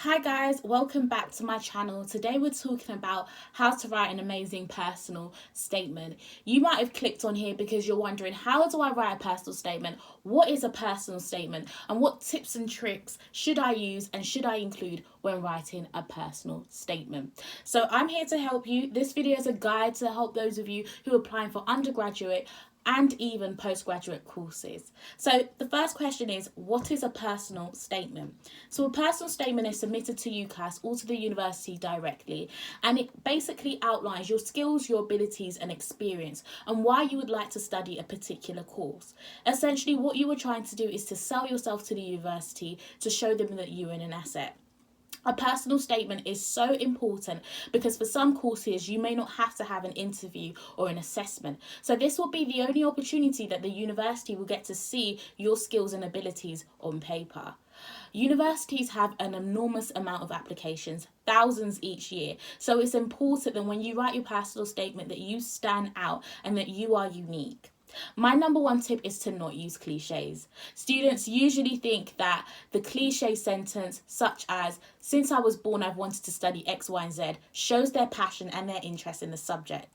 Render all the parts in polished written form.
Hi guys, welcome back to my channel. Today we're talking about how to write an amazing personal statement. You might have clicked on here because you're wondering, how do I write a personal statement? What is a personal statement? And what tips and tricks should I use and should I include when writing a personal statement? So I'm here to help you. This video is a guide to help those of you who are applying for undergraduate and even postgraduate courses. So the first question is, what is a personal statement? So a personal statement is submitted to UCAS or to the university directly, and it basically outlines your skills, your abilities and experience and why you would like to study a particular course. Essentially, what you are trying to do is to sell yourself to the university to show them that you're an asset. A personal statement is so important because for some courses you may not have to have an interview or an assessment. So this will be the only opportunity that the university will get to see your skills and abilities on paper. Universities have an enormous amount of applications, thousands each year. So it's important that when you write your personal statement that you stand out and that you are unique. My number one tip is to not use cliches. Students usually think that the cliche sentence, such as, since I was born I've wanted to study X, Y, and Z, shows their passion and their interest in the subject.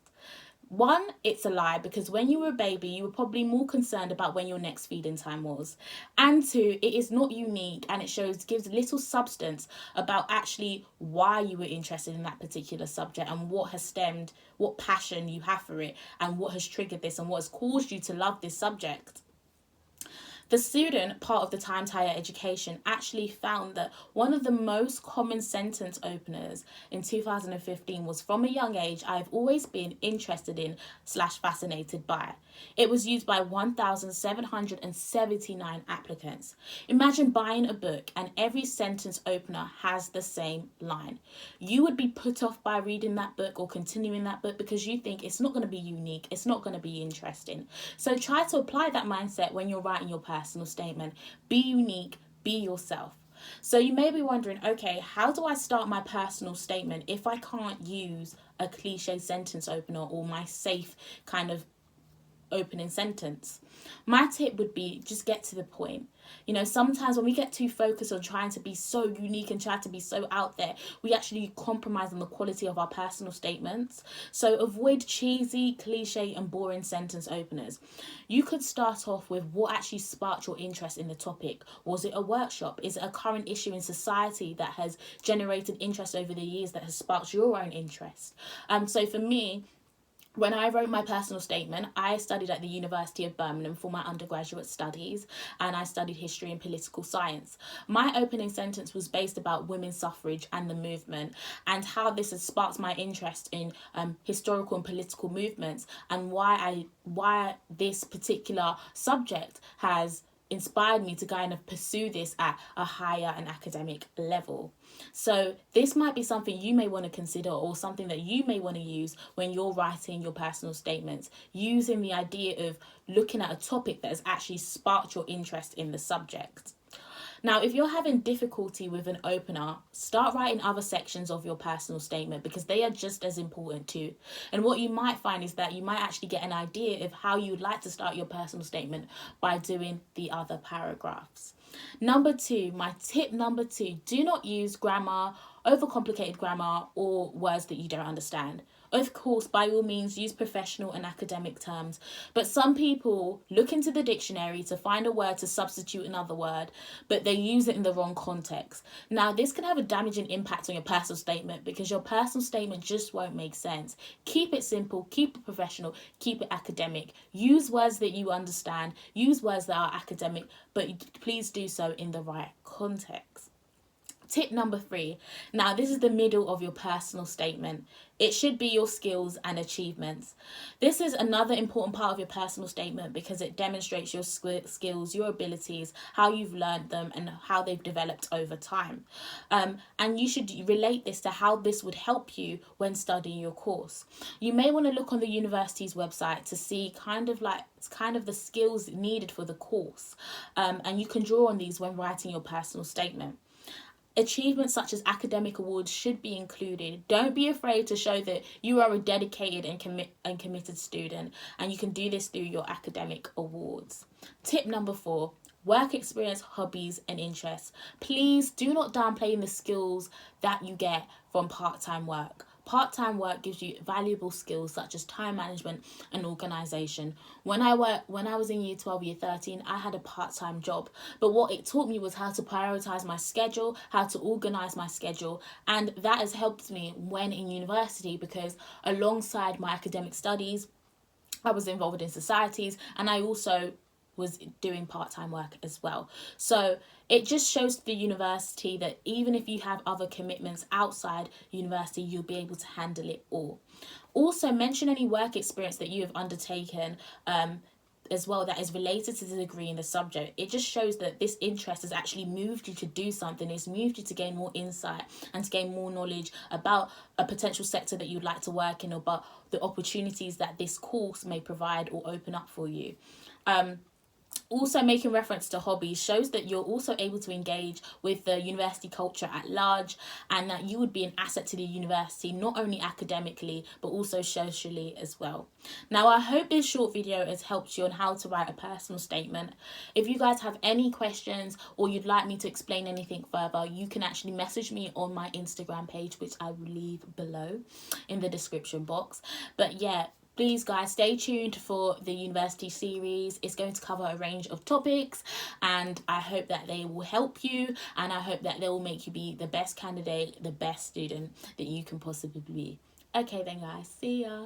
One, it's a lie because when you were a baby, you were probably more concerned about when your next feeding time was. And two, it is not unique and it gives little substance about actually why you were interested in that particular subject and what has stemmed, what passion you have for it and what has triggered this and what has caused you to love this subject. The student part of the Times Higher Education actually found that one of the most common sentence openers in 2015 was, from a young age, I've always been interested in / fascinated by. It was used by 1,779 applicants. Imagine buying a book and every sentence opener has the same line. You would be put off by reading that book or continuing that book because you think it's not going to be unique, it's not going to be interesting. So try to apply that mindset when you're writing your personal statement. Be unique, be yourself. So you may be wondering, okay, how do I start my personal statement if I can't use a cliche sentence opener or my safe kind of opening sentence? My tip would be just get to the point. You know, sometimes when we get too focused on trying to be so unique and try to be so out there, we actually compromise on the quality of our personal statements. So avoid cheesy, cliche and boring sentence openers. You could start off with what actually sparked your interest in the topic. Was it a workshop? Is it a current issue in society that has generated interest over the years that has sparked your own interest? So for me, when I wrote my personal statement, I studied at the University of Birmingham for my undergraduate studies and I studied history and political science. My opening sentence was based about women's suffrage and the movement and how this has sparked my interest in historical and political movements and why this particular subject has inspired me to kind of pursue this at a higher and academic level. So this might be something you may want to consider or something that you may want to use when you're writing your personal statements, using the idea of looking at a topic that has actually sparked your interest in the subject. Now, if you're having difficulty with an opener, start writing other sections of your personal statement because they are just as important too. And what you might find is that you might actually get an idea of how you would like to start your personal statement by doing the other paragraphs. Number two, my tip number two, do not use grammar, overcomplicated grammar, or words that you don't understand. Of course, by all means, use professional and academic terms, but some people look into the dictionary to find a word to substitute another word, but they use it in the wrong context. Now, this can have a damaging impact on your personal statement because your personal statement just won't make sense. Keep it simple, keep it professional, keep it academic. Use words that you understand, use words that are academic, but please do so in the right context. Tip number three. Now, this is the middle of your personal statement. It should be your skills and achievements. This is another important part of your personal statement because it demonstrates your skills, your abilities, how you've learned them and how they've developed over time. And you should relate this to how this would help you when studying your course. You may want to look on the university's website to see kind of the skills needed for the course. And you can draw on these when writing your personal statement. Achievements such as academic awards should be included. Don't be afraid to show that you are a dedicated and committed student, and you can do this through your academic awards. Tip number 4, work experience, hobbies, and interests. Please do not downplay the skills that you get from part-time work. Part-time work gives you valuable skills such as time management and organisation. When I was in year 12, year 13, I had a part-time job. But what it taught me was how to prioritise my schedule, how to organise my schedule. And that has helped me when in university, because alongside my academic studies, I was involved in societies, and I also was doing part-time work as well. So it just shows to the university that even if you have other commitments outside university, you'll be able to handle it all. Also, mention any work experience that you have undertaken as well that is related to the degree in the subject. It just shows that this interest has actually moved you to do something. It's moved you to gain more insight and to gain more knowledge about a potential sector that you'd like to work in, or about the opportunities that this course may provide or open up for you. Also, making reference to hobbies shows that you're also able to engage with the university culture at large, and that you would be an asset to the university, not only academically, but also socially as well. Now, I hope this short video has helped you on how to write a personal statement. If you guys have any questions or you'd like me to explain anything further, you can actually message me on my Instagram page, which I will leave below in the description box. But yeah, please guys, stay tuned for the university series. It's going to cover a range of topics, and I hope that they will help you, and I hope that they will make you be the best candidate, the best student that you can possibly be. Okay then guys, see ya.